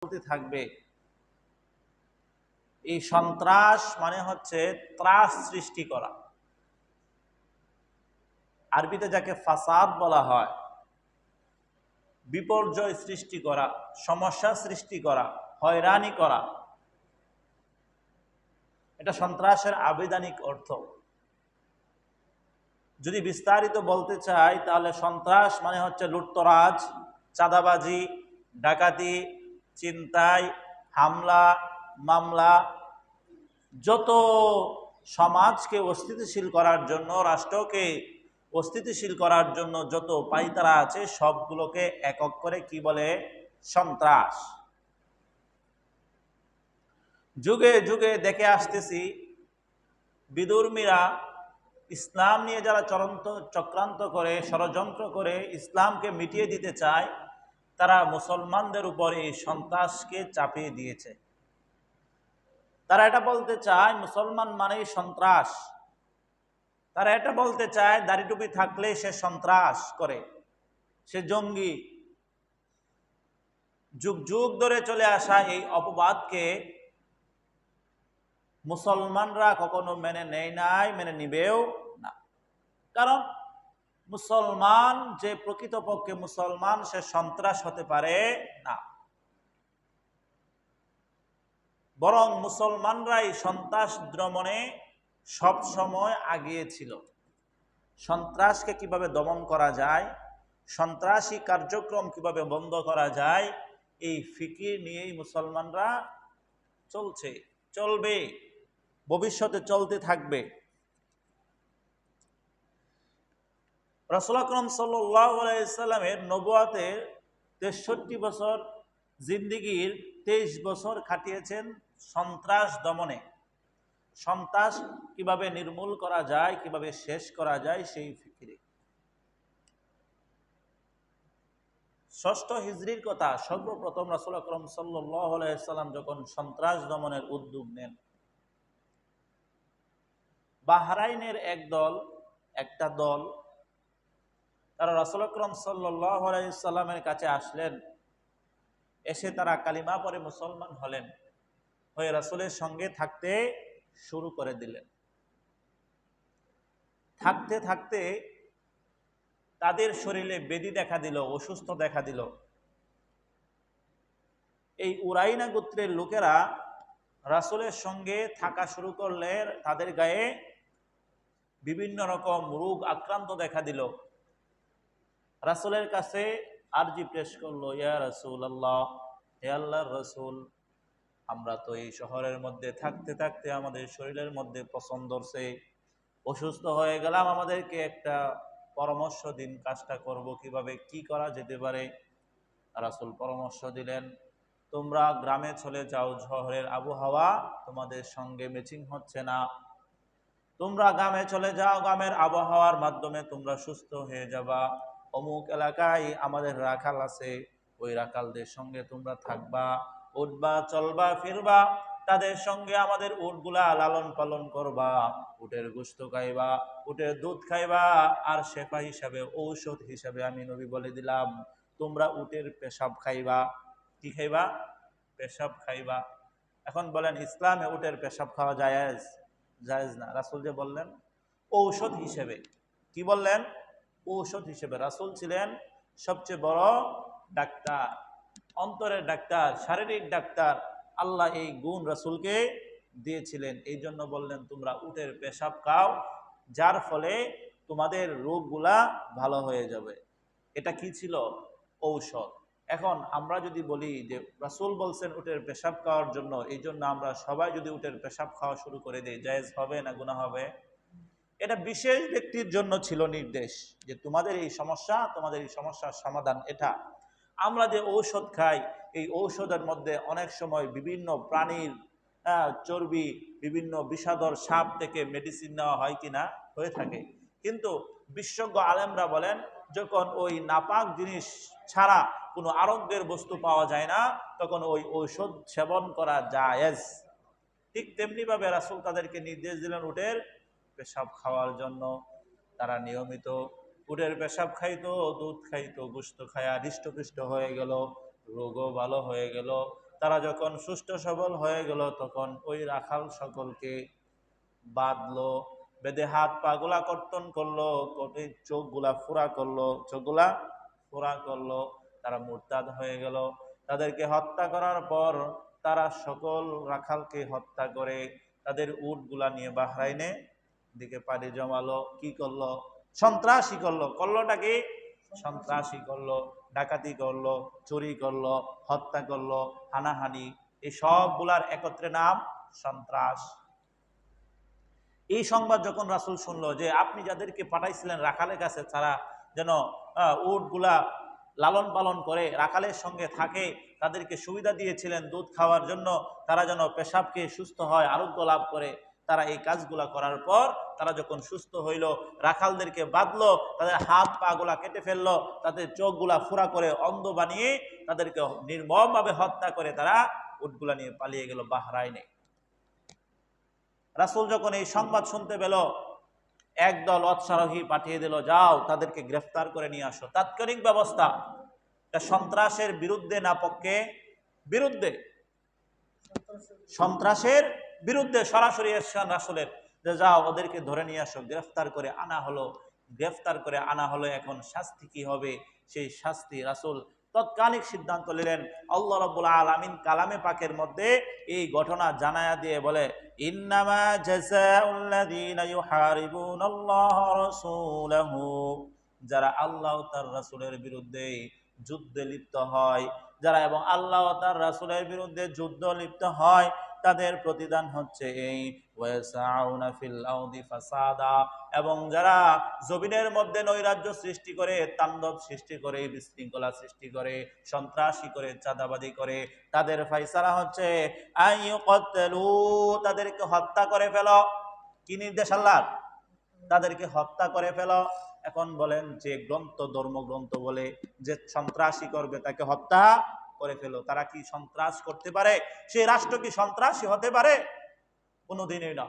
চলতে থাকবে। এই সন্ত্রাস মানে হচ্ছে ত্রাস সৃষ্টি করা, আরবিতে যাকে ফাসাদ বলা হয়, বিপর্যয় সৃষ্টি করা, সমস্যা সৃষ্টি করা, হয়রানি করা, এটা সন্ত্রাসের আবিধানিক অর্থ। যদি বিস্তারিত বলতে চাই তাহলে সন্ত্রাস মানে হচ্ছে লুটতরাজ, চাঁদাবাজি, ডাকাতি, ছিনতাই, হামলা, মামলা, যত সমাজকে অস্থিতিশীল করার জন্য, রাষ্ট্রকে অস্থিতিশীল করার জন্য যত পাইতারা আছে সবগুলোকে একক করে কি বলে? সন্ত্রাস। যুগে যুগে দেখে আসতেছি বিধর্মীরা ইসলাম নিয়ে যারা চক্রান্ত করে, ষড়যন্ত্র করে ইসলামকে মিটিয়ে দিতে চায়, তারা মুসলমানদের উপর এই সন্ত্রাসকে চাপিয়ে দিয়েছে। তারা এটা বলতে চায় মুসলমান মানেই সন্ত্রাস। তারা এটা বলতে চায় দাড়ি টুপি থাকলে সে সন্ত্রাস করে, সে জঙ্গি। যুগ যুগ ধরে চলে আসা এই অপবাদকে মুসলমানরা কখনো মেনে নেয় নাই, মেনে নিবেও না। কারণ মুসলমান যে প্রকৃতপক্ষে মুসলমান, সে সন্ত্রাস হতে পারে না। বরং মুসলমানরাই সন্ত্রাস দমনে সব সময় আগিয়ে ছিল। সন্ত্রাসকে কিভাবে দমন করা যায়, সন্ত্রাসী কার্যক্রম কিভাবে বন্ধ করা যায়, এই ফিকির নিয়েই মুসলমানরা চলছে, চলবে, ভবিষ্যতে চলতে থাকবে। রাসূল আকরাম সাল্লাল্লাহু আলাইহি সাল্লামের নবুয়তের ৬৩ বছর জিন্দেগীর ২৩ বছর কাটিয়েছেন সন্ত্রাস দমনে। সন্ত্রাস কিভাবে নির্মূল করা যায়, কিভাবে শেষ করা যায়, সেই ফিকিরে। ষষ্ঠ হিজরির কথা, সর্বপ্রথম রাসূল আকরাম সাল্লাল্লাহু আলাইহি সাল্লাম যখন সন্ত্রাস দমনের উদ্যোগ নেন, বাহরাইনের একটা দল তারা রাসূল আকরাম সাল্লাল্লাহু আলাইহি সাল্লামের কাছে আসলেন। এসে তারা কালিমা পড়ে মুসলমান হলেন, হয়ে রাসূলের সঙ্গে থাকতে শুরু করে দিলেন। থাকতে থাকতে তাদের শরীরে ব্যাধি দেখা দিল, অসুস্থ দেখা দিল। এই উরাইনা গোত্রের লোকেরা রাসূলের সঙ্গে থাকা শুরু করলে তাদের গায়ে বিভিন্ন রকম রোগ আক্রান্ত দেখা দিল। রাসূলের কাছে আরজি পেশ করলো, ইয়া রাসূলুল্লাহ, হে আল্লাহর রাসূল, আমরা তো এই শহরের মধ্যে থাকতে থাকতে আমাদের শরীরের মধ্যে পছন্দ ধরছে, অসুস্থ হয়ে গেলাম, আমাদেরকে একটা পরামর্শ দিন, কাজটা করব কিভাবে, কি করা যেতে পারে। রাসূল পরামর্শ দিলেন, তোমরা গ্রামে চলে যাও, শহরের আবহাওয়া তোমাদের সঙ্গে ম্যাচিং হচ্ছে না, তোমরা গ্রামে চলে যাও, গ্রামের আবহাওয়ার মাধ্যমে তোমরা সুস্থ হয়ে যাবা। অমুক এলাকায় আমাদের রাখাল আছে, ওই রাখালদের সঙ্গে তোমরা থাকবা, উঠবা, চলবা, ফিরবা, তাদের সঙ্গে আমাদের উটগুলা লালন পালন করবা, উটের গোশত খাইবা, উটের দুধ খাইবা, আর শেফা হিসাবে, ঔষধ হিসাবে আমি নবী বলে দিলাম, তোমরা উটের পেশাব খাইবা। কি খাইবা? পেশাব খাইবা। এখন বলেন, ইসলামে উটের পেশাব খাওয়া জায়েজ? জায়েজ না। রাসূল যে বললেন ঔষধ হিসেবে। কি বললেন? ঔষধ হিসেবে। রাসূল ছিলেন সবচেয়ে বড় ডাক্তার, অন্তরের ডাক্তার, শারীরিক ডাক্তার। আল্লাহ এই গুণ রাসূলকে দিয়েছিলেন। এই জন্য বললেন তোমরা উটের পেশাব খাও, যার ফলে তোমাদের রোগগুলা ভালো হয়ে যাবে। এটা কি ছিল? ঔষধ। এখন আমরা যদি বলি যে রাসূল বলছেন উটের পেশাব খাওয়ার জন্য, এই জন্য আমরা সবাই যদি উটের পেশাব খাওয়া শুরু করে দিই, জায়েজ হবে না গুনাহ হবে? এটা বিশেষ ব্যক্তির জন্য ছিল নির্দেশ, যে তোমাদের এই সমস্যা, তোমাদের এই সমস্যার সমাধান এটা। আমরা যে ঔষধ খাই, এই ঔষধের মধ্যে অনেক সময় বিভিন্ন প্রাণীর চর্বি, বিভিন্ন বিষাদর সাপ থেকে মেডিসিন নেওয়া হয় কিনা, হয়ে থাকে। কিন্তু বিশেষজ্ঞ আলেমরা বলেন, যখন ওই নাপাক জিনিস ছাড়া কোনো আরোগ্যের বস্তু পাওয়া যায় না, তখন ওই ঔষধ সেবন করা জায়েজ। ঠিক তেমনি ভাবে রাসূল তাদেরকে নির্দেশ দিলেন উটের পেশাব খাওয়ার জন্য। তারা নিয়মিত উটের পেশাব খাইতো, দুধ খাইতো, গোশত খায়া হৃষ্টপুষ্ট হয়ে গেল, রোগও ভালো হয়ে গেল। তারা যখন সুষ্ঠু সবল হয়ে গেল তখন ওই রাখাল সকলকে বাঁধলো, বেঁধে হাত পা গুলা কর্তন করলো, চোখগুলা ফোড়া করলো, চোখগুলা ফোড়া করলো। তারা মুরতাদ হয়ে গেল। তাদেরকে হত্যা করার পর তারা সকল রাখালকে হত্যা করে তাদের উটগুলা নিয়ে বাহরাইনে দিকে পাড়ি জমালো। কি করলো? সন্ত্রাসী করলো। করলোটা কি? সন্ত্রাসী করলো, ডাকাতি করলো, চুরি করলো, হত্যা করলো, হানাহানি, এই সবগুলার একত্রে নাম সন্ত্রাস। এই সংবাদ যখন রাসূল শুনলো যে আপনি যাদেরকে পাঠাইছিলেন রাখালের কাছে তারা যেন উটগুলা লালন পালন করে, রাখালের সঙ্গে থাকে, তাদেরকে সুবিধা দিয়েছিলেন দুধ খাওয়ার জন্য, তারা যেন পেশাবকে সুস্থ হয়, আরোগ্য লাভ করে, তারা এই কাজগুলা করার পর তারা যখন সুস্থ হইল, রাখালদেরকে বাঁধলো, তাদের হাত পা গুলা কেটে ফেললো, তাদের চোখগুলা ফোড়া করে অন্ধ বানিয়ে তাদেরকে নির্মমভাবে হত্যা করে তারা উটগুলা নিয়ে পালিয়ে গেল বাহরাইনে। রাসূল যখন এই সংবাদ শুনতে পেল, একদল অশ্বারোহী পাঠিয়ে দিল, যাও তাদেরকে গ্রেফতার করে নিয়ে আসো। তাৎক্ষণিক ব্যবস্থা, সন্ত্রাসের বিরুদ্ধে না পক্ষে বিরুদ্ধে, সন্ত্রাসের বিরুদ্ধে সরাসরি এরশাদ রাসূলের যে যাও ওদেরকে ধরে নিয়ে আসো। গ্রেফতার করে আনা হলো। গ্রেফতার করে আনা হলো। এখন শাস্তি কি হবে? সেই শাস্তি রাসূল তৎকালীন সিদ্ধান্ত নিলেন। আল্লাহ রাব্বুল আলামিন কালামে পাকের মধ্যে এই ঘটনা জানায়া দিয়ে বলে, ইন্নামা জাযাউল্লাযীনা ইউহারিবুনাল্লাহ ওয়া রাসূলাহু, যারা আল্লাহ ও তার রাসূলের বিরুদ্ধে যুদ্ধে লিপ্ত হয়, যারা এবং আল্লাহ ও তার রাসূলের বিরুদ্ধে যুদ্ধ লিপ্ত হয়, তাদের প্রতিদান হচ্ছে এই ওয়াসাউনা ফিল আরদি ফাসাদা, এবং যারা জমিনের মধ্যে নৈরাজ্য সৃষ্টি করে, তাণ্ডব সৃষ্টি করে, বিশৃঙ্খলা সৃষ্টি করে, সন্ত্রাসী করে, চাঁদাবাজি করে, তাদের ফয়সালা হচ্ছে আইয়ুকতালু, তাদেরকে হত্যা করে ফেলো। কি নির্দেশ আল্লাহর? তাদেরকে হত্যা করে ফেলো। এখন বলেন যে গ্রন্থ, ধর্মগ্রন্থ বলে যে সন্ত্রাসী করবে তাকে হত্যা করে ফেলো। তারা কি সন্ত্রাস করতে পারে? সেই রাষ্ট্র কি সন্ত্রাসী হতে পারে? কোনোদিনই না।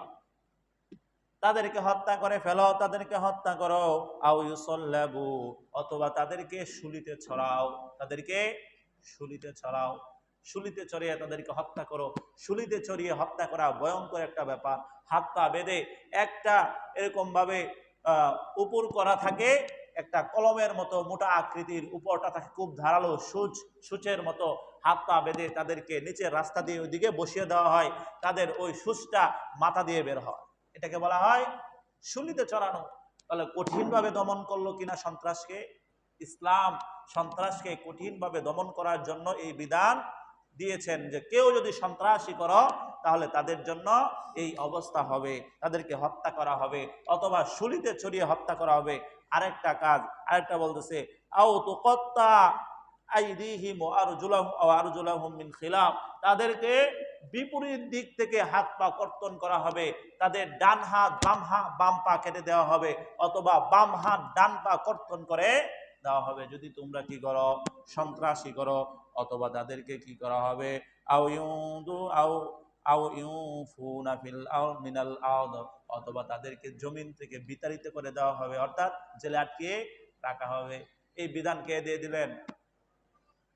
তাদেরকে হত্যা করে ফেলো, তাদেরকে হত্যা করো। আও ইউসাল্লাবু, অথবা তাদেরকে শুলিতে ছড়াও, তাদেরকে শুলিতে ছড়াও, শুলিতে চড়িয়ে তাদেরকে হত্যা করো। শুলিতে চড়িয়ে হত্যা করা ভয়ঙ্কর একটা ব্যাপার। হাত পা বেঁধে একটা এরকম ভাবে উপর করা থাকে, একটা কলমের মতো মোটা আকৃতির, উপরটা থাকে খুব ধারালো সূচের মতো। হাত পা বেঁধে তাদেরকে নিচের রাস্তা দিয়ে ওইদিকে বসিয়ে দেওয়া হয়, তাদের ওই সূচটা মাথা দিয়ে বের হয়। এটাকে বলা হয় শুলিতে চড়ানো। তাহলে কঠিনভাবে দমন করলো কিনা সন্ত্রাসকে? ইসলাম সন্ত্রাসকে কঠিনভাবে দমন করার জন্য এই বিধান দিয়েছেন যে কেউ যদি সন্ত্রাসী করো তাহলে তাদের জন্য এই অবস্থা হবে, তাদেরকে হত্যা করা হবে, অথবা শুলিতে চড়িয়ে হত্যা করা হবে। আরেকটা কাজ, আরেকটা বলতেছে আও তুকাত্তা আইদিহিম ওয়া আরজুলাহুম মিন খিলাফ, তাদেরকে বিপরীত দিক থেকে হাত পা কর্তন করা হবে। তাদের ডান হাত বাম পা কেটে দেওয়া হবে, অথবা বাম হাত ডান পা কর্তন করে দেওয়া হবে যদি তোমরা কি করো? সন্ত্রাসী করো। অথবা তাদেরকে কি করা হবে? আও ইউদু আও আও ইউফুনা ফিল আরদ মিনাল আরদ, অথবা তাদেরকে জমিন থেকে বিতাড়িত করে দেওয়া হবে, অর্থাৎ জেলে আটকে রাখা হবে। এই বিধান কে দিয়ে দিলেন?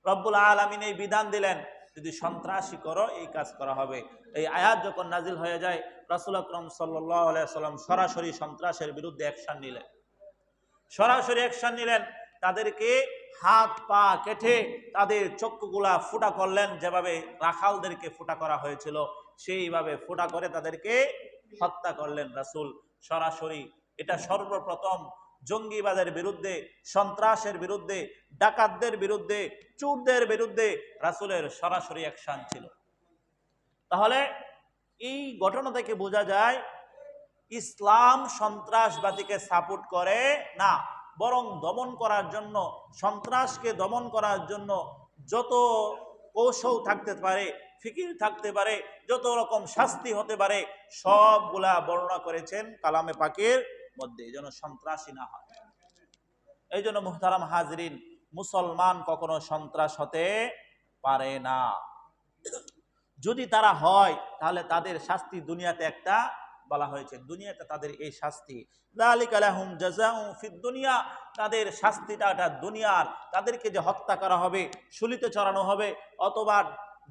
রব্বুল আলামিন এই বিধান দিলেন, যদি সন্ত্রাসী করো এই কাজ করা হবে। এই আয়াত যখন নাজিল হয়ে যায়, রাসূল আকরাম সাল্লাল্লাহু আলাইহি ওয়াসাল্লাম সরাসরি সন্ত্রাসের বিরুদ্ধে অ্যাকশন নিলেন। সরাসরি অ্যাকশন নিলেন। তাদেরকে হাত পা কেটে তাদের চক্ষুগুলা ফুটা করলেন, যেভাবে রাখালদেরকে ফুটা করা হয়েছিল সেইভাবে ফুটা করে তাদেরকে হত্যা করলেন রাসূল সরাসরি। এটা সর্বপ্রথম জঙ্গিবাদের বিরুদ্ধে, সন্ত্রাসের বিরুদ্ধে, ডাকাতদের বিরুদ্ধে, চোরদের বিরুদ্ধে রাসূলের সরাসরি অ্যাকশন ছিল। তাহলে এই ঘটনা থেকে বোঝা যায় ইসলাম সন্ত্রাসবাদীকে সাপোর্ট করে না, বরং দমন করার জন্য, সন্ত্রাসকে দমন করার জন্য যত কৌশল থাকতে পারে, ফিকির থাকতে পারে, যত রকম শাস্তি হতে পারে, সবগুলা বর্ণনা করেছেন কালামে পাকের মধ্যে, যেন সন্ত্রাসী না হয়। এই জন্য মুহতারাম হাজরিন, মুসলমান কখনো সন্ত্রাস হতে পারে না। যদি তারা হয় তাহলে তাদের শাস্তি দুনিয়াতে একটা বলা হয়েছে, দুনিয়াতে তাদের এই শাস্তি, যালিকা লাহুম জাযাউন ফিদ দুনিয়া, তাদের শাস্তিটা এটা দুনিয়ার। তাদেরকে যে হত্যা করা হবে, শুলিতে চড়ানো হবে, অথবা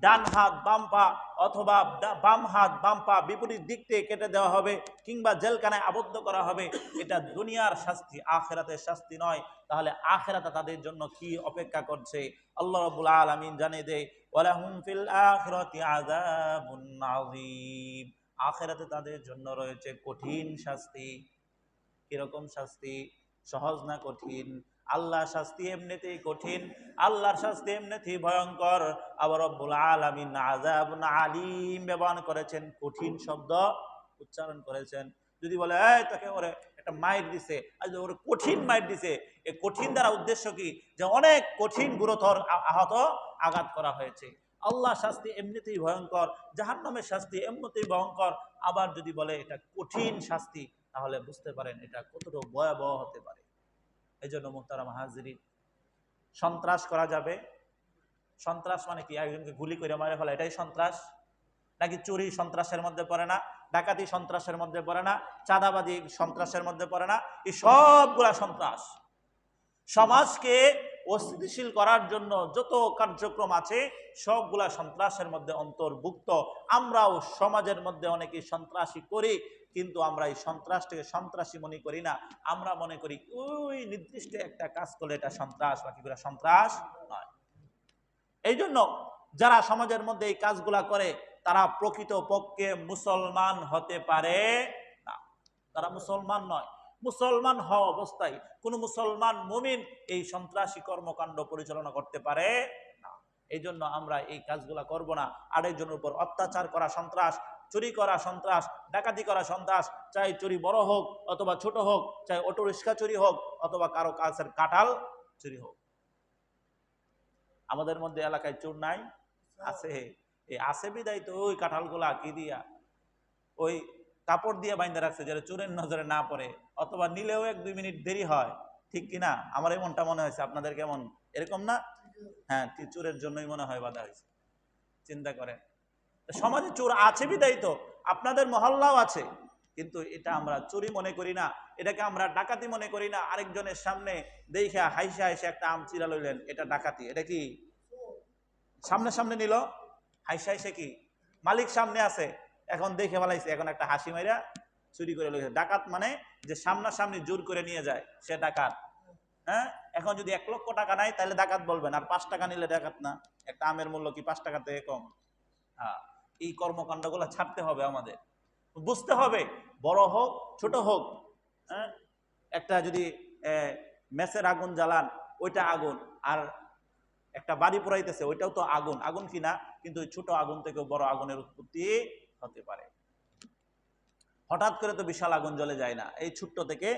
ডান হাত বাম পা অথবা বাম হাত বাম পা বিপরীত দিক থেকে কেটে দেওয়া হবে কিংবা জেলখানায় আবদ্ধ করা হবে, এটা দুনিয়ার শাস্তি, আখিরাতের শাস্তি নয়। তাহলে আখিরাতে তাদের জন্য কি অপেক্ষা করছে আল্লাহ রাব্বুল আলামিন জানিয়ে দেয়, ওয়ালাহুম ফিল আখিরাতি আযাবুন আযীম, আখিরাতে তাদের জন্য রয়েছে কঠিন শাস্তি। কিরকম শাস্তি? সহজ না কঠিন? আল্লাহর শাস্তি এমনিতেই কঠিন, আল্লাহর শাস্তি এমনিতেই ভয়ঙ্কর। আবার রব্বুল আলামিন আযাবুন আলীম ব্যবহার করেছেন, কঠিন শব্দ উচ্চারণ করেছেন। যদি বলে এই তাকে ওরে একটা মাইর দিছে, আজ ওরে কঠিন মাইর দিছে, এই কঠিন দ্বারা উদ্দেশ্য কি? যে অনেক কঠিন গুরুতর আহত আঘাত করা হয়েছে। আল্লাহ শাস্তি এমনিতেই ভয়ঙ্কর, জাহান্নামের শাস্তি এমনিতেই ভয়ঙ্কর। আবার যদি বলে এটা কঠিন শাস্তি, তাহলে বুঝতে পারেন এটা কতটা ভয়াবহ হতে পারে। এই জন্য মুহতারাম হাজিরিন, সন্ত্রাস করা যাবে? সন্ত্রাস মানে কি? একজনকে গুলি করে মারে ফেলা, এটাই সন্ত্রাস? নাকি চুরি সন্ত্রাসের মধ্যে পড়ে না? ডাকাতি সন্ত্রাসের মধ্যে পড়ে না? চাঁদাবাজি সন্ত্রাসের মধ্যে পড়ে না? এই সবগুলা সন্ত্রাস। সমাজকে অস্থিতিশীল করার জন্য যত কার্যক্রম আছে সবগুলা সন্ত্রাসের মধ্যে অন্তর্ভুক্ত। আমরাও সমাজের মধ্যে অনেকে সন্ত্রাসী করি, কিন্তু আমরা এই সন্ত্রাসটাকে সন্ত্রাসী মনে করি না। আমরা মনে করি ওই নির্দিষ্ট একটা কাজ করলে এটা সন্ত্রাস, বাকিগুলা সন্ত্রাস নয়। এই জন্য যারা সমাজের মধ্যে এই কাজগুলা করে তারা প্রকৃত পক্ষে মুসলমান হতে পারে না, তারা মুসলমান নয়। মুসলমান হওয়া অবস্থায় কোন মুসলমান মুমিন এই সন্ত্রাসী কর্মকাণ্ড পরিচালনা করতে পারে না। এই জন্য আমরা এই কাজগুলা করব না। আরেকজনের উপর অত্যাচার করা সন্ত্রাস, চুরি করা সন্ত্রাস, ডাকাতি করা সন্ত্রাস, চাই চুরি বড় হোক অথবা ছোট হোক, চাই অটো রিক্সা চুরি হোক অথবা কারো কাছের কাঁঠাল চুরি হোক। আমাদের মধ্যে এলাকায় চোর নাই? আছে। এই আছে বিদায় তো ওই কাঁঠালগুলা কি দিয়া ওই কাপড় দিয়ে বাইন্ধে রাখছে যারা চোরের নজরে না পড়ে, অথবা নিলেও 1-2 মিনিট দেরি হয়, ঠিক কিনা? আমার এমনটা মনে হয়েছে, আপনাদের কেমন এরকম না? হ্যাঁ, চোরের জন্যই মনে হয় বাধা হয়েছে। চিন্তা করেন, সমাজে চোর আছে বিদায় তো আপনাদের মহল্লাও আছে, কিন্তু এটা আমরা চুরি মনে করি না, এটাকে আমরা ডাকাতি মনে করি না। আরেকজনের সামনে দেখা হাইসা হাইসা একটা আম চিরা লইলেন, এটা ডাকাতি। এটা কি? সামনে সামনে নিল, হাইসা হাইসা কি? মালিক সামনে আছে, এখন দেখে ফেলাইছে, এখন একটা হাসি মাইরা চুরি করে লইছে। ডাকাত মানে যে সামনাসামনি জোর করে নিয়ে যায়, সে ডাকাত। হ্যাঁ, এখন যদি 1 লক্ষ টাকা নাই তাহলে ডাকাত বলবেন, আর 5 টাকা নিলে ডাকাত না? একটা আমের মূল্য কি 5 টাকা থেকে কম? হ্যাঁ, এই কর্মকাণ্ডগুলো ছাড়তে হবে আমাদের, বুঝতে হবে। বড় হোক ছোট হোক, হ্যাঁ, একটা যদি মেসের আগুন জ্বালান ওইটা আগুন, আর একটা বাড়ি পোড়াইতেছে ওইটাও তো আগুন। আগুন কিনা, কিন্তু ছোট আগুন থেকেও বড় আগুনের উৎপত্তি হতে পারে। হঠাৎ করে তো বিশাল আগুন জ্বলে যায় না, এই ছোট্ট থেকে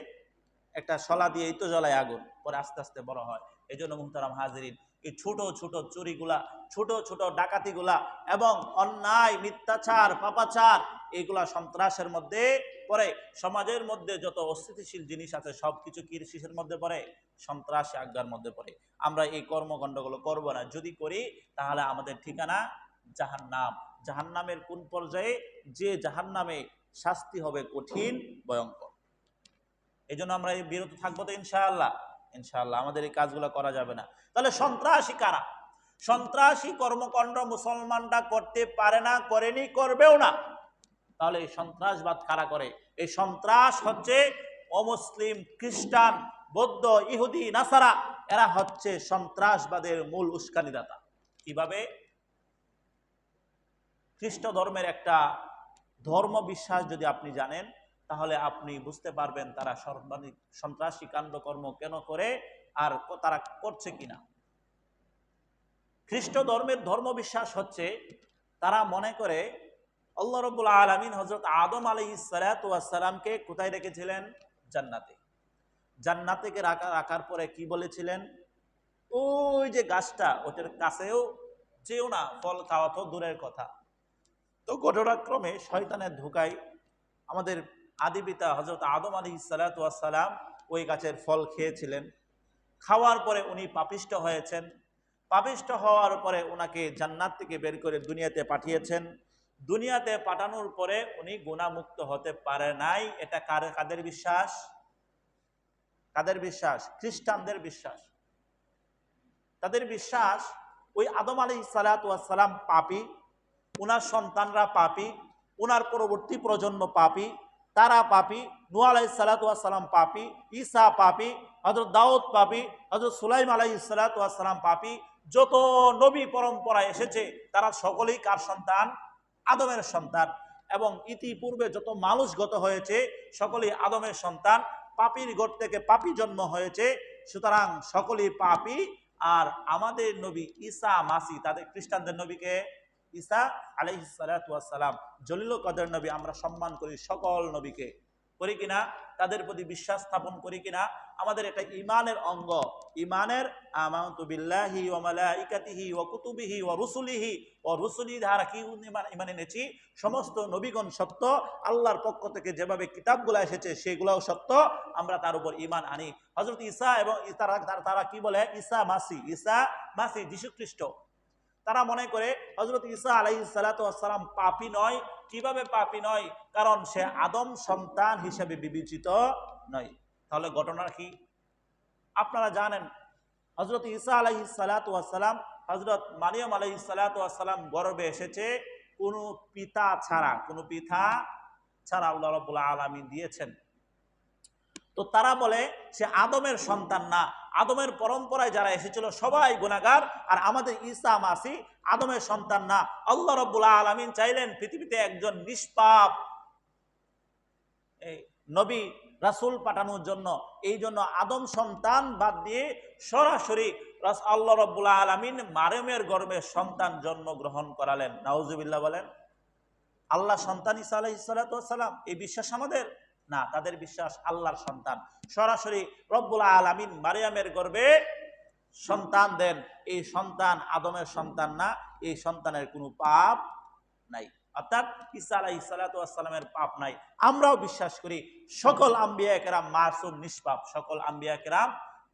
একটা শলা দিয়ে এই তো জ্বলায় আগুন, পরে আস্তে আস্তে বড় হয়। এই জন্য মুহতারাম হাজিরিন, এই ছোট ছোট চুরিগুলা, ছোট ছোট ডাকাতিগুলা এবং অন্যায় মিথ্যাচার পাপাচার, এগুলা সন্ত্রাসের মধ্যে পড়ে। সমাজের মধ্যে যত অস্থিতিশীল জিনিস আছে সবকিছু কিসের মধ্যে পড়ে? সন্ত্রাসী আজ্ঞার মধ্যে পড়ে। আমরা এই কর্মকাণ্ডগুলো করব না, যদি করি তাহলে আমাদের ঠিকানা জাহান্নাম। জাহান্নামের কোন পর্যায়ে? যে জাহান্নামে শাস্তি হবে কঠিন ভয়ঙ্কর। এই জন্য আমরা এই বিরত থাকবো তো ইনশাআল্লাহ। ইনশাআল্লাহ আমাদের এই কাজগুলো করা যাবে না। তাহলে সন্ত্রাসী কারা? সন্ত্রাসী কর্মকাণ্ড মুসলমানরা করতে পারে না, করেনি, করবেও না। তাহলে এই সন্ত্রাসবাদ কারা করে? এই সন্ত্রাস হচ্ছে অমুসলিম, খ্রিস্টান, বৌদ্ধ, ইহুদি, নাসারা, এরা হচ্ছে সন্ত্রাসবাদের মূল উস্কানিদাতা। কিভাবে? খ্রিস্ট ধর্মের একটা ধর্ম বিশ্বাস যদি আপনি জানেন, তাহলে আপনি বুঝতে পারবেন তারা সর্বাধিক সন্ত্রাসী কাণ্ডকর্ম কেন করে আর তারা করছে কিনা। খ্রিস্ট ধর্মের ধর্ম বিশ্বাস হচ্ছে তারা মনে করে আল্লাহ রাব্বুল আলামিন হযরত আদম আলাইহিস সালাতু ওয়াস সালামকে কোথায় রেখেছিলেন? জান্নাতে। জান্নাতে রাখার পরে কি বলেছিলেন? ওই যে গাছটা, ওটার কাছেও যেও না, ফল খাওয়া তো দূরের কথা। তো ঘটনাক্রমে শয়তানের ধোঁকায় আমাদের আদি পিতা হযরত আদম আলাইহিস সালাতু ওয়াস সালাম ওই গাছের ফল খেয়েছিলেন। খাওয়ার পরে উনি পাপিষ্ঠ হয়েছেন। পাপিষ্ঠ হওয়ার পরে ওনাকে জান্নাত থেকে বের করে দুনিয়াতে পাঠিয়েছেন। দুনিয়াতে পাঠানোর পরে উনি গুনাহমুক্ত হতে পারে নাই। এটা কাদের বিশ্বাস? কাদের বিশ্বাস? খ্রিস্টানদের বিশ্বাস। তাদের বিশ্বাস ওই আদম আলাইহিস সালাতু ওয়াস সালাম পাপী, উনার সন্তানরা পাপী, উনার পরবর্তী প্রজন্ম পাপী, তারা পাপী, নূহ আলাইহিস সালাতু ওয়াস সালাম পাপী, ঈসা পাপী, হযরত দাউদ পাপী, হযরত সুলাইম আলাইহিস সালাতু ওয়াস সালাম পাপী। যত নবী পরম্পরা এসেছে তারা সকলেই কার সন্তান? আদমের সন্তান। এবং ইতিপূর্বে যত মানুষ গত হয়েছে সকলেই আদমের সন্তান। পাপীর ঘর থেকে পাপী জন্ম হয়েছে, সুতরাং সকলেই পাপী। আর আমাদের নবী ঈসা মাসি, তাদের খ্রিস্টানদের নবীকে ঈসা আলাইহিস সালাতু ওয়াস সালাম, জলিল কদর নবী, আমরা সম্মান করি সকল নবীকে, করি কিনা? তাদের প্রতি বিশ্বাস স্থাপন করি কিনা? আমাদের এটা ঈমানের অঙ্গ। ঈমানের আমানতু বিল্লাহি ওয়া মালাইকাতিহি ওয়া কুতুবিহি ওয়া রুসুলিহি ওয়া রুসুলি দ্বারা কি ঈমান এনেছি? সমস্ত নবীগণ সত্য, আল্লাহর পক্ষ থেকে যেভাবে কিতাবগুলো এসেছে সেগুলোও সত্য, আমরা তার উপর ঈমান আনি। হযরত ঈসা এবং তারা কি বলে? ঈসা মাসি, ঈসা মাসি, যীশু খ্রিস্ট। তারা মনে করে হযরত ঈসা আলাইহিস সালাতু ওয়াস সালাম পাপী নয়। কিভাবে পাপী নয়? কারণ সে আদম সন্তান হিসেবে বিবেচিত নয়। তাহলে ঘটনা কি? আপনারা জানেন হযরত ঈসা আলাইহিস সালাতু ওয়াস সালাম, হযরত মারিয়াম আলাইহিস সালাতু ওয়াস সালাম গর্ভে এসেছে কোনো পিতা ছাড়া, কোনো পিতা ছাড়া আল্লাহ রাব্বুল আলামিন দিয়েছেন। তো তারা বলে সে আদমের সন্তান না, আদমের পরম্পরায় যারা এসেছিল সবাই গুনাহগার, আর আমাদের ঈসা মাসি আদমের সন্তান না। আল্লাহ রাব্বুল আলামিন চাইলেন পৃথিবীতে একজন নিষ্পাপ নবী রাসূল পাঠানোর জন্য। এই জন্য আদম সন্তান বাদ দিয়ে সরাসরি আল্লাহ রাব্বুল আলামিন মারিয়ামের গর্ভে সন্তান জন্মগ্রহণ করালেন। নাউজুবিল্লাহ বলেন। আল্লাহ সন্তান ঈসা আলাইহিস সালাতু ওয়াস সালাম, এই বিশ্বাস আমাদের না। তাদের বিশ্বাস আল্লাহর সন্তান। সরাসরি রব্বুল আলামিন মারিয়ামের গর্ভে সন্তান দেন। এই সন্তান আদমের সন্তান না, এই সন্তানের কোনো পাপ নাই। অর্থাৎ ঈসা আলাইহিস সালাতু ওয়াস সালামের পাপ নাই। আমরাও বিশ্বাস করি সকল আম্বিয়া কেরাম মাসুম নিষ্পাপ, সকল আম্বিয়া কেরাম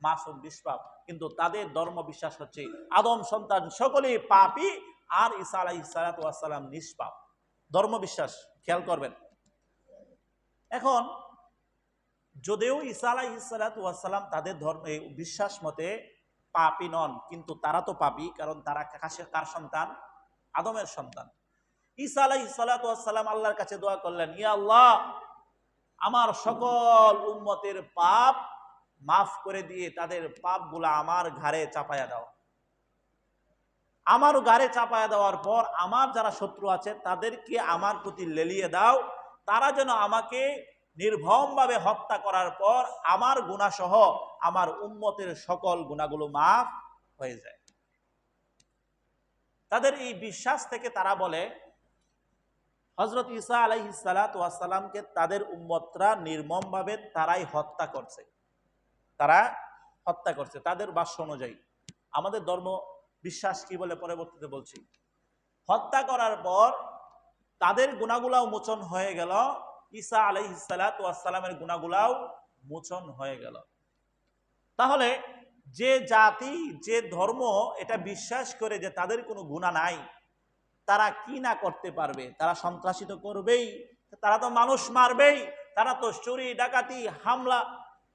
মাসুম নিষ্পাপ। কিন্তু তাদের ধর্ম বিশ্বাস হচ্ছে আদম সন্তান সকলেই পাপী আর ঈসা আলাইহিস সালাতু ওয়াস সালাম নিষ্পাপ। ধর্ম বিশ্বাস খেয়াল করবেন। এখন যদিও ঈসা আলাইহিস সালাতু ওয়াস সালাম তাদের ধর্মে বিশ্বাস মতে পাপী নন, কিন্তু তারা তো পাপী, কারণ তারা কার সন্তান? আদমের সন্তান। ঈসা আলাইহিস সালাতু ওয়াস সালাম আল্লাহর কাছে দোয়া করলেন, ইয়া আল্লাহ, আমার সকল উম্মতের পাপ মাফ করে দিয়ে তাদের পাপগুলা আমার ঘাড়ে চাপায়া দাও। আমার ঘাড়ে চাপায়া দেওয়ার পর আমার যারা শত্রু আছে তাদেরকে আমার প্রতি লেলিয়ে দাও, তারা যেন আমাকে নির্ভমভাবে হত্যা করার পর আমার গুনাহ সহ আমার উম্মতের সকল গুনাহগুলো মাফ হয়ে যায়। তাদের এই বিশ্বাস থেকে তারা বলে হযরত ঈসা আলাইহিস সালাতু ওয়াস সালামকে তাদের উম্মতরা নির্মমভাবে তারাই হত্যা করছে। তারা হত্যা করছে তাদের ভাষ্য অনুযায়ী। আমাদের ধর্ম বিশ্বাস কি বলে পরবর্তীতে বলছি। হত্যা করার পর তাদের গুনাহগুলাও মোচন হয়ে গেল, ঈসা আলাইহিস সালাতু ওয়াস সালামের গুনাহগুলাও মোচন হয়ে গেল। তাহলে যে জাতি, যে ধর্ম এটা বিশ্বাস করে যে তাদের কোনো গুনাহ নাই, তারা কি না করতে পারবে? তারা সন্ত্রাসী তো করবেই, তারা তো মানুষ মারবেই, তারা তো চুরি ডাকাতি হামলা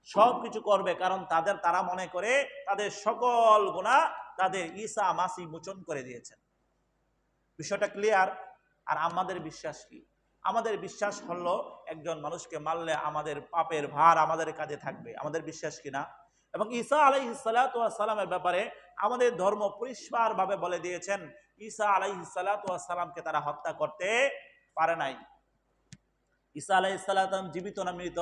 সব কিছু করবে, কারণ তারা মনে করে তাদের সকল গুনাহ তাদের ঈসা মাসি মোচন করে দিয়েছেন। বিষয়টা ক্লিয়ার? আর আমাদের বিশ্বাস কি? আমাদের বিশ্বাস হলো একজন মানুষকে মারলে আমাদের পাপের ভার আমাদের কাঁধে থাকবে। আমাদের বিশ্বাস কিনা? এবং ঈসা আলাইহিস সালাতু ওয়াস সালামের ব্যাপারে আমাদের ধর্ম পরিষ্কারভাবে বলে দিয়েছেন ঈসা আলাইহিস সালাতু ওয়াস সালামকে তারা হত্যা করতে পারে নাই। ঈসা আলাইহিস সালাম জীবিত না মৃত?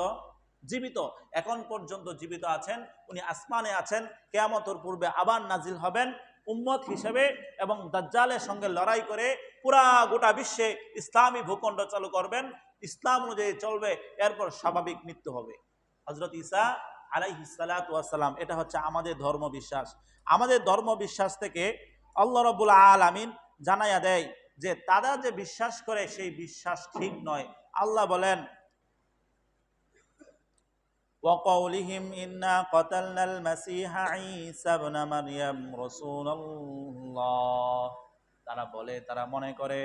জীবিত। এখন পর্যন্ত জীবিত আছেন। উনি আসমানে আছেন। কিয়ামতের পূর্বে আবার নাজিল হবেন উম্মত হিসেবে এবং দাজ্জালের সঙ্গে লড়াই করে পুরা গোটা বিশ্বে ইসলামী ভূখণ্ড চালু করবেন। ইসলাম অনুযায়ী চলবে, এরপর স্বাভাবিক মৃত্যু হবে। হযরত ঈসা আলাইহিস সালাতু ওয়াস সালাম, এটা হচ্ছে আমাদের ধর্ম বিশ্বাস। আমাদের ধর্ম বিশ্বাস থেকে আল্লাহ রাব্বুল আলামিন জানাইয়া দেয় যে তারা যে বিশ্বাস করে সেই বিশ্বাস ঠিক নয়। আল্লাহ বলেন, وقولهم إنا قتلنا المسيح عيسى ابن مريم رسول الله, তারা বলে, তারা মনে করে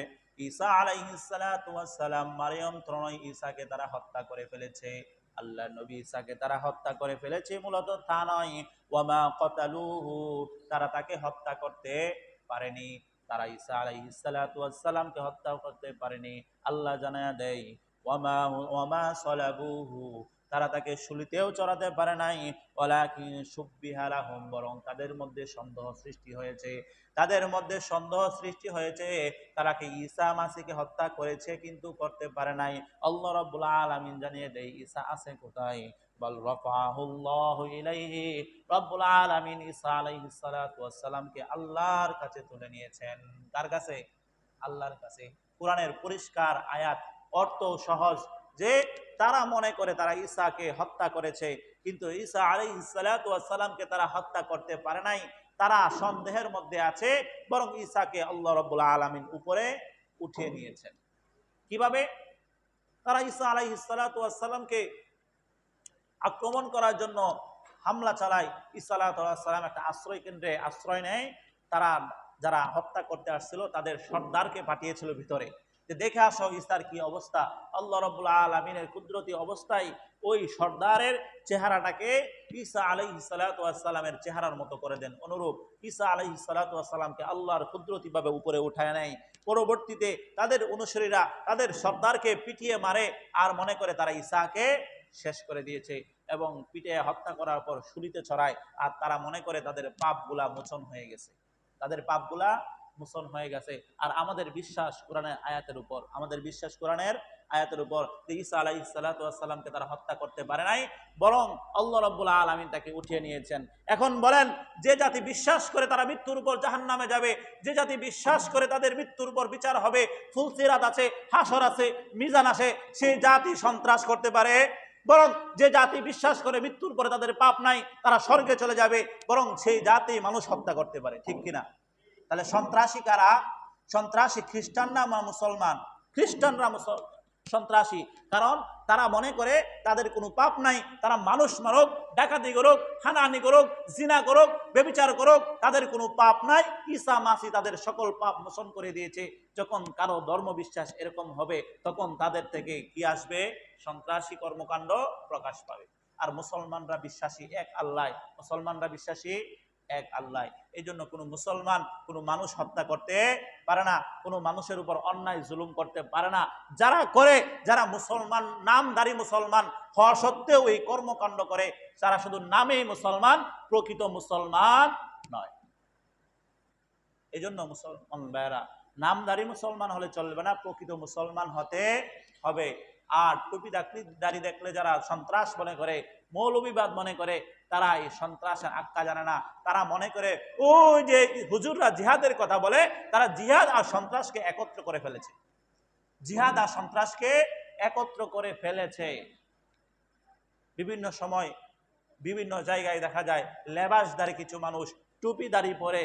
ঈসা আলাইহিস সালাতু ওয়াস সালাম মারিয়াম তনয় ঈসাকে তারা হত্যা করে ফেলেছে। আল্লাহর নবী ঈসাকে তারা হত্যা করে ফেলেছে, মূলত তা নয়। ওয়ামা কতালুহু, তারা তাকে হত্যা করতে পারেনি, তারা ঈসা আলাইহিস সালাতু ওয়াস সালামকে হত্যা করতে পারেনি। আল্লাহ জানায়া দেয় ওয়ামা ওয়ামা সালাবুহু, তারা তাকে শুলিতেও চড়াতে পারে নাই, ওয়ালাকিন শুব্বিহা লাহুম, বরং তাদের মধ্যে সন্দেহ সৃষ্টি হয়েছে, তাদের মধ্যে সন্দেহ সৃষ্টি হয়েছে, তারা কি ঈসা মাসিকে হত্যা করেছে কিন্তু করতে পারে নাই। আল্লাহ রাব্বুল আলামিন জানিয়ে দেয় ঈসা আছে কোথায়, বল রাফাহুল্লাহু ইলাইহি, রব্বুল আলামিন ঈসা আলাইহিস সালাতু ওয়াস সালামকে আল্লাহর কাছে তুলে নিয়েছেন। কার কাছে? আল্লাহর কাছে। কোরআনের পরিষ্কার আয়াত, অর্থ সহজ, যে তারা মনে করে তারা ঈসাকে হত্যা করেছে, কিন্তু ঈসা আলাইহিস সালাতু ওয়াস সালামকে তারা হত্যা করতে পারে নাই, তারা সন্দেহের মধ্যে আছে, বরং ঈসাকে আল্লাহ রাব্বুল আলামিন উপরে উঠিয়ে নিয়েছেন। কিভাবে? তারা ঈসা আলাইহিস সালাতু ওয়াস সালামকে আক্রমণ করার জন্য হামলা চালায়। ঈসা আলাইহিস সালাম একটা আশ্রয় কেন্দ্রে আশ্রয় নেয়। তারা যারা হত্যা করতে আসছিল তাদের সর্দারকে পাঠিয়েছিল ভিতরে, যে দেখে আসো ঈসার কি অবস্থা। আল্লাহ রাব্বুল আলামিনের কুদরতি অবস্থায় ওই সর্দারের চেহারাটাকে ঈসা আলাইহিস সালাতু ওয়াস সালামের চেহারার মতো করে দেন। অনুরূপ ঈসা আলাইহিস সালাতু ওয়াস সালামকে আল্লাহর কুদরতিভাবে উপরে উঠায় নেয়। পরবর্তীতে তাদের অনুসারীরা তাদের সর্দারকে পিটিয়ে মারে, আর মনে করে তারা ঈসাকে শেষ করে দিয়েছে, এবং পিটে হত্যা করার পর শুলিতে ছড়ায়, আর তারা মনে করে তাদের পাপগুলা মোচন হয়ে গেছে, তাদের পাপগুলা মোচন হয়ে গেছে। আর আমাদের বিশ্বাস কোরআনের আয়াতের উপর, আমাদের বিশ্বাস কোরআনের আয়াতের উপর, যে ঈসা আলাইহিস সালাতু ওয়াস সালামকে তারা হত্যা করতে পারে নাই, বরং আল্লাহ রাব্বুল আলামিন তাকে উঠিয়ে নিয়েছেন। এখন বলেন, যে জাতি বিশ্বাস করে তারা মৃত্যুর উপর জাহান্নামে যাবে, যে জাতি বিশ্বাস করে তাদের মৃত্যুর উপর বিচার হবে, ফুলসিরাত আছে, হাসর আছে, মিজান আছে, সেই জাতি সন্ত্রাস করতে পারে? বরং যে জাতি বিশ্বাস করে মৃত্যুর পরে তাদের পাপ নাই, তারা স্বর্গে চলে যাবে, বরং সেই জাতি মানুষ হত্যা করতে পারে। ঠিক কিনা? তাহলে সন্ত্রাসী কারা? সন্ত্রাসী খ্রিস্টানরা না মুসলমান? খ্রিস্টানরা সন্ত্রাসী, কারণ তারা মনে করে তাদের কোনো পাপ নাই, তারা মানুষ মারুক, ডাকাতি করুক, হানাহানি করুক, জিনা করুক, ব্যভিচার করুক, তাদের কোনো পাপ নাই, ঈসা মাসি তাদের সকল পাপ মোচন করে দিয়েছে। যখন কারো ধর্ম বিশ্বাস এরকম হবে, তখন তাদের থেকে কি আসবে? সন্ত্রাসী কর্মকাণ্ড প্রকাশ পাবে। আর মুসলমানরা বিশ্বাসী এক আল্লাহ, মুসলমানরা বিশ্বাসী এক আল্লাহ। এই জন্য কোনো মুসলমান কোনো মানুষ হত্যা করতে পারে না, কোনো মানুষের উপর অন্যায় জুলুম করতে পারে না। যারা করে, যারা মুসলমান, নামধারী মুসলমান হওয়া সত্ত্বেও এই কর্মকাণ্ড করে, তারা শুধু নামেই মুসলমান, প্রকৃত মুসলমান নয়। এই জন্য মুসলমান ভাইয়েরা, নামধারী মুসলমান হলে চলবে না, প্রকৃত মুসলমান হতে হবে। আর টুপি দাড়ি দেখলে যারা সন্ত্রাস মনে করে, মৌলবিবাদ মনে করে, তারা এই সন্ত্রাসের আক্কা জানে না। তারা মনে করে ওই যে হুজুররা জিহাদের কথা বলে, তারা জিহাদ আর সন্ত্রাসকে একত্র করে ফেলেছে, জিহাদ আর সন্ত্রাসকে একত্র করে ফেলেছে। বিভিন্ন সময় বিভিন্ন জায়গায় দেখা যায় লেবাসধারী কিছু মানুষ টুপি দাড়ি পরে,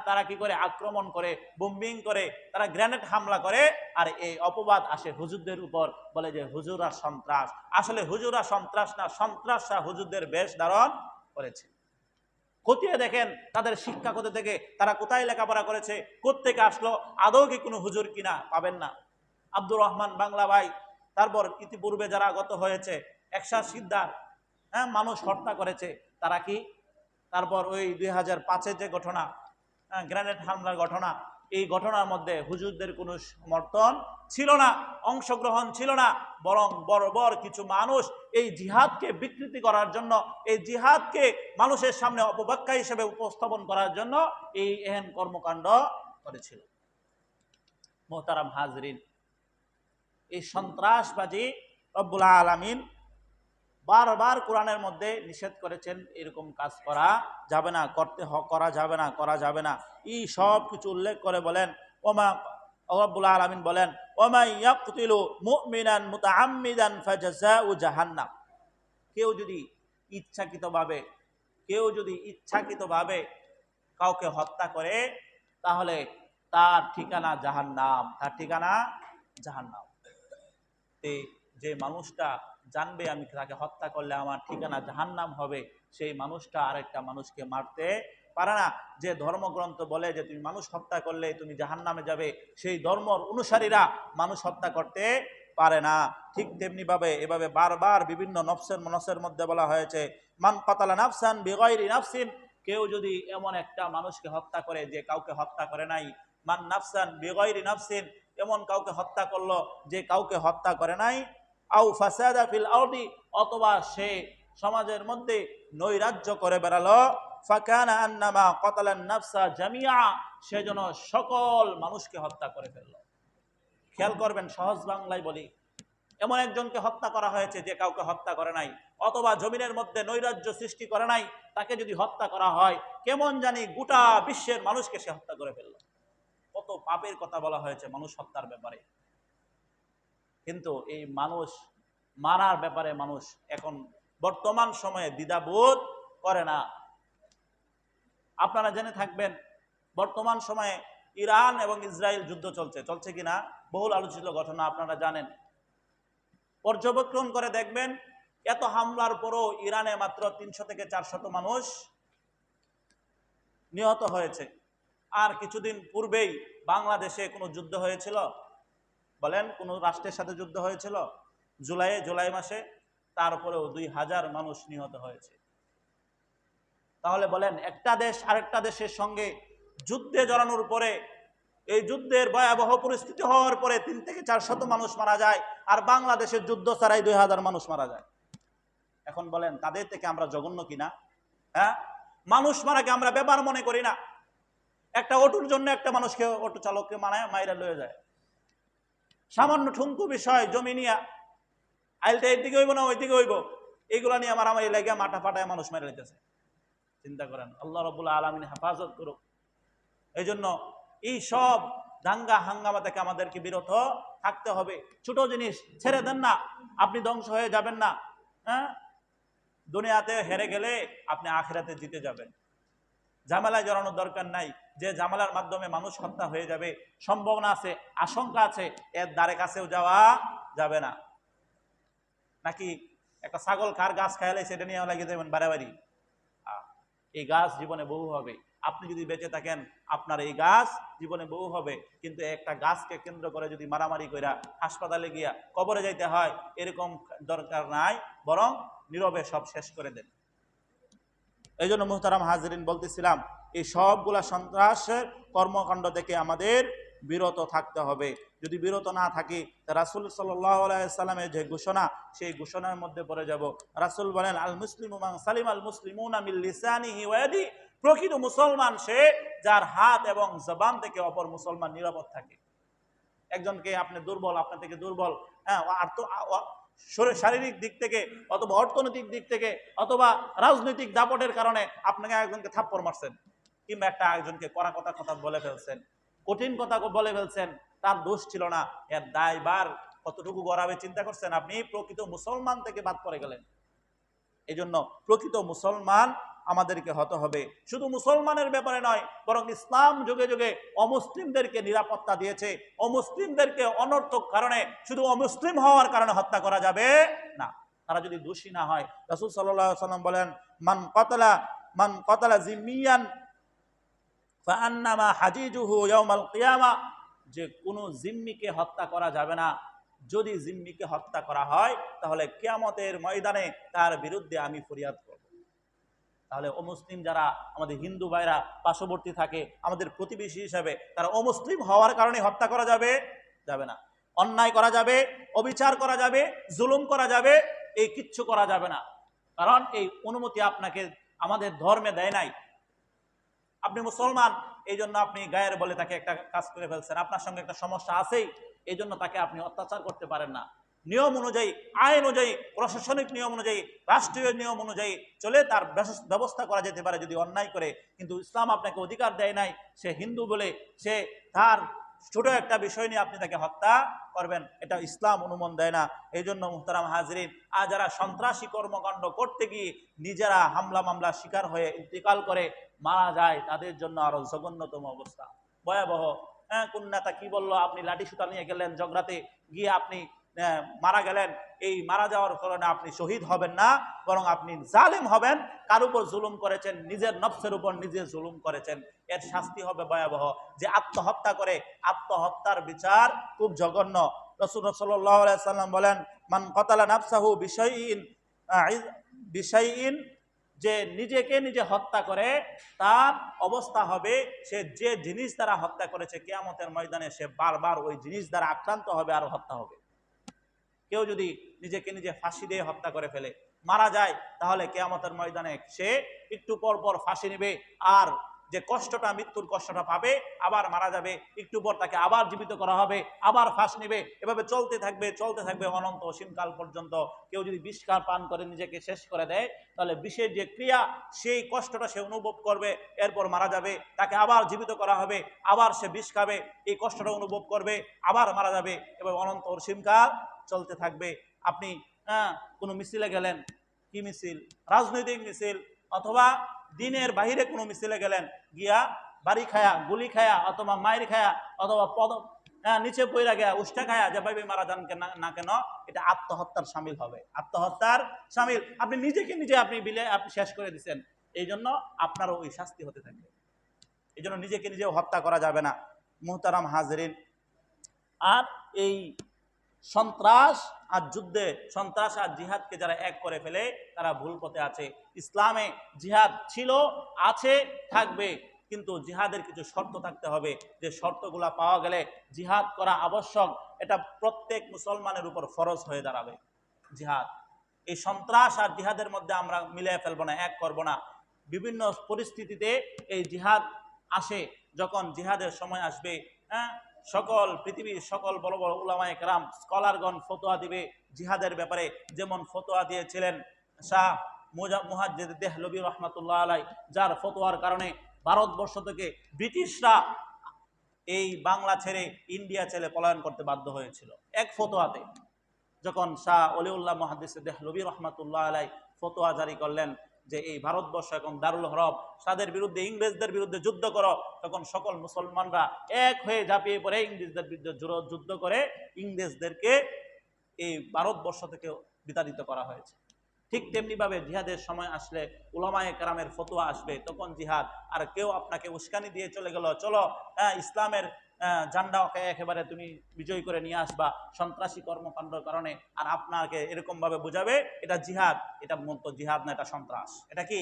তারা কি করে? আক্রমণ করে, বোম্বিং করে, তারা গ্রেনেড হামলা করে, আর এই অপবাদ আসে হুজুরদের উপর, বলে যে হুজুররা সন্ত্রাস। আসলে হুজুররা সন্ত্রাস না, সন্ত্রাসরা হুজুরদের বেশ ধারণ করেছে। খতিয়ে দেখেন তাদের শিক্ষা কোথা থেকে, তারা কোথায় লেখাপড়া করেছে, কোত্থেকে আসলো, আদৌ কি কোনো হুজুর কিনা? পাবেন না। আব্দুর রহমান বাংলা ভাই, তারপর ইতিপূর্বে যারা গত হয়েছে, একশা সিদ্ধার, মানুষ হত্যা করেছে, তারা কি? তারপর ওই 2005-এ যে ঘটনা, গ্রেনেড হামলার ঘটনা, এই ঘটনার মধ্যে হুজুরদের কোনো সমর্থন ছিল না, অংশগ্রহণ ছিল না, বরং বর্বর কিছু মানুষ এই জিহাদকে বিকৃতি করার জন্য, এই জিহাদকে মানুষের সামনে অপব্যাখ্যা হিসেবে উপস্থাপন করার জন্য এই এহেন কর্মকাণ্ড করেছিল। মোহতারাম হাজরিন, এই সন্ত্রাসবাদী রব্বুল আলামিন বারবার কোরআনের মধ্যে নিষেধ করেছেন, এরকম কাজ করা যাবে না, করা যাবে না, করা যাবে না। এই সব কিছু উল্লেখ করে বলেন, ওমা, রব্বুল আলামিন বলেন, ওমা ইয়াকতুলু মুমিনান মুতাআম্মিদান ফাজাযাউ জাহান্নাম। কেউ যদি ইচ্ছাকৃতভাবে কাউকে হত্যা করে, তাহলে তার ঠিকানা জাহান্নাম, তার ঠিকানা জাহান্নাম। যে মানুষটা জানবে আমি তাকে হত্যা করলে আমার ঠিকানা জাহান্নাম হবে, সেই মানুষটা আরেকটা মানুষকে মারতে পারে না। যে ধর্মগ্রন্থ বলে যে তুমি মানুষ হত্যা করলে তুমি জাহান্নামে যাবে, সেই ধর্মর অনুসারীরা মানুষ হত্যা করতে পারে না। ঠিক তেমনি ভাবে এভাবে বারবার বিভিন্ন নফসের মধ্যে বলা হয়েছে, মান কাতালা নাফসান বিগাইরি নাফসিন, কেউ যদি এমন একটা মানুষকে হত্যা করে যে কাউকে হত্যা করে নাই, মান নাফসান বিগাইরি নাফসিন, এমন কাউকে হত্যা করলো যে কাউকে হত্যা করে নাই, আও ফাসাদা ফিল আরদি, অথবা সে সমাজের মধ্যে নৈরাজ্য করে বেড়ালো, ফাকানা আন্নামা কাতালান নাফসা জামিআ, সেজন্য সকল মানুষকে হত্যা করে ফেললো। খেয়াল করবেন, সহজ বাংলায় বলি, এমন একজনকে হত্যা করা হয়েছে যে কাউকে হত্যা করে নাই, অথবা জমিনের মধ্যে নৈরাজ্য সৃষ্টি করে নাই, তাকে যদি হত্যা করা হয় কেমন জানি গোটা বিশ্বের মানুষকে সে হত্যা করে ফেলল। কত পাপের কথা বলা হয়েছে মানুষ হত্যার ব্যাপারে। কিন্তু এই মানুষ মারার ব্যাপারে মানুষ এখন বর্তমান সময়ে দ্বিধাবোধ করে না। আপনারা জেনে থাকবেন, বর্তমান সময়ে ইরান এবং ইসরায়েল যুদ্ধ চলছে কিনা, বহুল আলোচিত ঘটনা, আপনারা জানেন। পর্যবেক্ষণ করে দেখবেন, এত হামলার পরও ইরানে মাত্র 300 থেকে 400 মানুষ নিহত হয়েছে। আর কিছুদিন পূর্বেই বাংলাদেশে কোনো যুদ্ধ হয়েছিল? বলেন, কোন রাষ্ট্রের সাথে যুদ্ধ হয়েছিল? জুলাই মাসে, তারপরেও 2000 মানুষ নিহত হয়েছে। তাহলে বলেন, একটা দেশ আরেকটা দেশের সঙ্গে যুদ্ধে জড়ানোর পরে, এই যুদ্ধের ভয়াবহ পরিস্থিতি হওয়ার পরে 3 থেকে 400 মানুষ মারা যায়, আর বাংলাদেশের যুদ্ধ ছাড়াই 2000 মানুষ মারা যায়। এখন বলেন, তাদের থেকে আমরা জঘন্য কিনা? হ্যাঁ, মানুষ মারাকে আমরা ব্যাপার মনে করি না। একটা অটোর জন্য একটা মানুষকে, অটো চালককে মাইরা লয়ে যায়। সামান্য ঠুনকু বিষয়, জমি নিয়ে আইলটা এইদিকে হইব না ওইদিকে হইব, এইগুলা নিয়ে আমার লেগে মাথা ফাটায় মানুষ মেরে নিতেছে। চিন্তা করেন, আল্লাহ রাব্বুল আলামিন হেফাজত করুক। এই জন্য এই সব দাঙ্গা হাঙ্গামা থেকে আমাদেরকে বিরত থাকতে হবে। ছোট জিনিস ছেড়ে দেন না, আপনি ধ্বংস হয়ে যাবেন না। হ্যাঁ, দুনিয়াতে হেরে গেলে আপনি আখিরাতে জিতে যাবেন। ঝামেলায় জড়ানোর দরকার নাই। যে ঝামেলার মাধ্যমে মানুষ হত্যা হয়ে যাবে, সম্ভাবনা আছে, আশঙ্কা আছে, এর দ্বারে কাছেও যাওয়া যাবে না। নাকি একটা ছাগল কার গাছ খাইলে সেটা নিয়ে লাগিয়ে দেবেন বাড়াবাড়ি? এই গাছ জীবনে বহু হবে। আপনি যদি বেঁচে থাকেন, আপনার এই গাছ জীবনে বহু হবে। কিন্তু একটা গাছকে কেন্দ্র করে যদি মারামারি কইরা হাসপাতালে গিয়া কবরে যাইতে হয়, এরকম দরকার নাই, বরং নীরবে সব শেষ করে দেন। এই জন্য মুহতারাম হাজিরিন, বলতেছিলাম, এই সবগুলা সন্ত্রাসের কর্মকাণ্ড থেকে আমাদের বিরত থাকতে হবে। যদি বিরত না থাকি, রাসূল সাল্লাল্লাহু আলাইহি সাল্লামের যে ঘোষণা, সেই ঘোষণার মধ্যে পড়ে যাব। রাসূল বলেন, আল মুসলিমু মান সালিম আল মুসলিমুনা মিন লিসানিহি ওয়া ইয়াদিহি, প্রকৃত মুসলমান সে যার হাত এবং জবান থেকে অপর মুসলমান নিরাপদ থাকে। একজনকে আপনি দুর্বল, আপনার থেকে দুর্বল, হ্যাঁ, শারীরিক দিক থেকে অথবা অর্থনৈতিক দিক থেকে অথবা রাজনৈতিক দাপটের কারণে আপনাকে একজনকে থাপ্পড় মারছেন, কিংবা একটা একজনকে কড়া কথা বলে ফেলছেন, কঠিন কথা বলে ফেলছেন, তার দোষ ছিল না, এর দায়ভার কতটুকু গড়াবে চিন্তা করছেন? আপনি প্রকৃত মুসলমান থেকে বাদ পড়ে গেলেন। এই জন্য প্রকৃত মুসলমান আমাদেরকে হতে হবে। শুধু মুসলমানের ব্যাপারে নয়, বরং ইসলাম যুগে যুগে অমুসলিমদেরকে নিরাপত্তা দিয়েছে। অমুসলিমদেরকে অনর্থক কারণে, শুধু অমুসলিম হওয়ার কারণে হত্যা করা যাবে না, তারা যদি দোষী না হয়। রাসূল সাল্লাল্লাহু আলাইহি ওয়াসাল্লাম বলেন, মান কাতালা জিম্মিয়ান ফাআন্নামা হাজিজুহু ইয়াউমাল কিয়ামা, যে কোনো জিম্মিকে হত্যা করা যাবে না। যদি জিম্মিকে হত্যা করা হয়, তাহলে কিয়ামতের ময়দানে তার বিরুদ্ধে আমি ফরিয়াদ করব। তাহলে অমুসলিম যারা আমাদের হিন্দু ভাইরা পার্শ্ববর্তী থাকে, আমাদের প্রতিবেশী হিসাবে, তারা অমুসলিম হওয়ার কারণে হত্যা করা যাবে না। অন্যায় করা যাবে, অবিচার করা যাবে, জুলুম করা যাবে, এই কিচ্ছু করা যাবে না। কারণ এই অনুমতি আপনাকে আমাদের ধর্মে দেয় নাই। আপনি মুসলমান, এই জন্য আপনি গায়ের বলে তাকে একটা কাজ করে ফেলছেন, আপনার সঙ্গে একটা সমস্যা আছেই, এই জন্য তাকে আপনি অত্যাচার করতে পারেন না। নিয়ম অনুযায়ী, আইন অনুযায়ী, প্রশাসনিক নিয়ম অনুযায়ী, রাষ্ট্রীয় নিয়ম অনুযায়ী চলে তার ব্যবস্থা করা যেতে পারে যদি অন্যায় করে। কিন্তু ইসলাম আপনাকে অধিকার দেয় নাই, সে হিন্দু বলে সে তার ছোট একটা বিষয় নিয়ে আপনি তাকে হত্যা করবেন, এটা ইসলাম অনুমোদন দেয় না। এই জন্য মুহতারাম হাজরিন, আর যারা সন্ত্রাসী কর্মকাণ্ড করতে গিয়ে নিজেরা হামলা মামলা শিকার হয়ে ইন্তেকাল করে মারা যায়, তাদের জন্য আরো জঘন্যতম অবস্থা, ভয়াবহ। হ্যাঁ, কোন নেতা কি বললো, আপনি লাঠি সুতা নিয়ে গেলেন জগরাতে, গিয়ে আপনি মারা গেলেন। এই মারা যাওয়ার কারণে আপনি শহীদ হবেন না, বরং আপনি জালেম হবেন। কার উপর জুলুম করেছেন? নিজের নফসের উপর নিজে জুলুম করেছেন। এর শাস্তি হবে ভয়াবহ। যে আত্মহত্যা করে, আত্মহত্যার বিচার খুব জঘন্য। রাসূল সাল্লাল্লাহু আলাইহি সাল্লাম বলেন, মান কাতালা নাফসাহু বিশাইইন যে নিজেকে নিজে হত্যা করে তার অবস্থা হবে সে যে জিনিস দ্বারা হত্যা করেছে কিয়ামতের ময়দানে সে বারবার ওই জিনিস দ্বারা আক্রান্ত হবে আর হত্যা হবে। কেউ যদি নিজেকে নিজে ফাঁসি দিয়ে হত্যা করে ফেলে মারা যায় তাহলে কিয়ামতের ময়দানে সে একটু পর পর ফাঁসি নেবে আর যে কষ্টটা মৃত্যুর কষ্টটা পাবে আবার মারা যাবে, একটু পর তাকে আবার জীবিত করা হবে, আবার ফাঁসি নেবে, এভাবে চলতে থাকবে অনন্ত অসীমকাল পর্যন্ত। কেউ যদি বিষ পান করে নিজেকে শেষ করে দেয় তাহলে বিষের যে ক্রিয়া সেই কষ্টটা সে অনুভব করবে, এরপর মারা যাবে, তাকে আবার জীবিত করা হবে, আবার সে বিষ খাবে, এই কষ্টটা অনুভব করবে, আবার মারা যাবে, এবং অনন্ত অসীমকাল চলতে থাকবে। আপনি কোনো মিছিলে গেলেন, কি মিছিল, রাজনৈতিক মিছিল অথবা দিনের বাহিরে কোনো মিছিলে গেলেন, গিয়া বাড়ি খায়া গুলি খায়া অথবা মায়ের খায়া অথবা পদ নিচে পইরা গিয়া উষ্টা খায়া যেভাবে মারা যান না কেন এটা আত্মহত্যার সামিল হবে, আত্মহত্যার সামিল। আপনি নিজেকে নিজে আপনি শেষ করে দিচ্ছেন, এই জন্য আপনারও ওই শাস্তি হতে থাকবে। এই জন্য নিজেকে নিজেও হত্যা করা যাবে না। মুহতারাম হাজরিন, আর এই সন্ত্রাস আর যুদ্ধে, সন্ত্রাস আর জিহাদকে যারা এক করে ফেলে তারা ভুল পথে আছে। ইসলামে জিহাদ ছিল, আছে, থাকবে, কিন্তু জিহাদের কিছু শর্ত থাকতে হবে, যে শর্তগুলা পাওয়া গেলে জিহাদ করা আবশ্যক, এটা প্রত্যেক মুসলমানের উপর ফরজ হয়ে দাঁড়াবে জিহাদ। এই সন্ত্রাস আর জিহাদের মধ্যে আমরা মিলিয়ে ফেলবো না, এক করব না। বিভিন্ন পরিস্থিতিতে এই জিহাদ আসে, যখন জিহাদের সময় আসবে, সকল পৃথিবীর সকল বড় বড় উলামায়ে কেরাম স্কলারগণ ফতোয়া দিবে জিহাদের ব্যাপারে। যেমন ফতোয়া দিয়েছিলেন শাহ মুহাজ্জিদ দেহলভী রহমাতুল্লাহ আলাই, যার ফতোয়ার কারণে ভারতবর্ষ থেকে ব্রিটিশরা এই বাংলা ছেড়ে ইন্ডিয়া ছেড়ে পলায়ন করতে বাধ্য হয়েছিল। এক ফতোয়াতে যখন শাহ ওলিউল্লাহ মুহাদ্দিস দেহলভী রহমাতুল্লাহ আলাই ফতোয়া জারি করলেন যে এই ভারতবর্ষ এখন দারুল হরব, তাদের বিরুদ্ধে, ইংরেজদের বিরুদ্ধে যুদ্ধ করো, তখন সকল মুসলমানরা এক হয়ে ঝাঁপিয়ে পড়ে ইংরেজদের বিরুদ্ধে যুদ্ধ করে ইংরেজদেরকে এই ভারতবর্ষ থেকে বিতাড়িত করা হয়েছে। ঠিক তেমনি ভাবে জিহাদের সময় আসলে উলামায়ে কেরামের ফতোয়া আসবে, তখন জিহাদ। আর কেউ আপনাকে উস্কানি দিয়ে চলে গেল, চলো ইসলামের ঝান্ডাকে একেবারে তুমি বিজয় করে নিয়ে আসবা সন্ত্রাসী কর্মকাণ্ডের কারণে, আর আপনাকে এরকম ভাবে বুঝাবে এটা জিহাদ, এটা মূলত জিহাদ না, এটা সন্ত্রাস। এটা কি?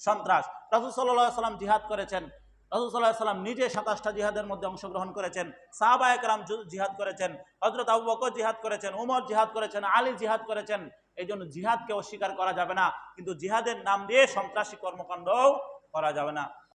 সন্ত্রাস। রাসূল সাল্লাল্লাহু আলাইহি ওয়াসাল্লাম জিহাদ করেছেন, রাসূল সাল্লাল্লাহু আলাইহি ওয়াসাল্লাম নিজে 27টা জিহাদের মধ্যে অংশগ্রহণ করেছেন, সাহাবায়ে কেরাম জিহাদ করেছেন, হযরত আবু বকর জিহাদ করেছেন, ওমর জিহাদ করেছেন, আলী জিহাদ করেছেন। এই জন্য জিহাদকে অস্বীকার করা যাবে না, কিন্তু জিহাদের নাম দিয়ে সন্ত্রাসী কর্মকাণ্ডও করা যাবে না।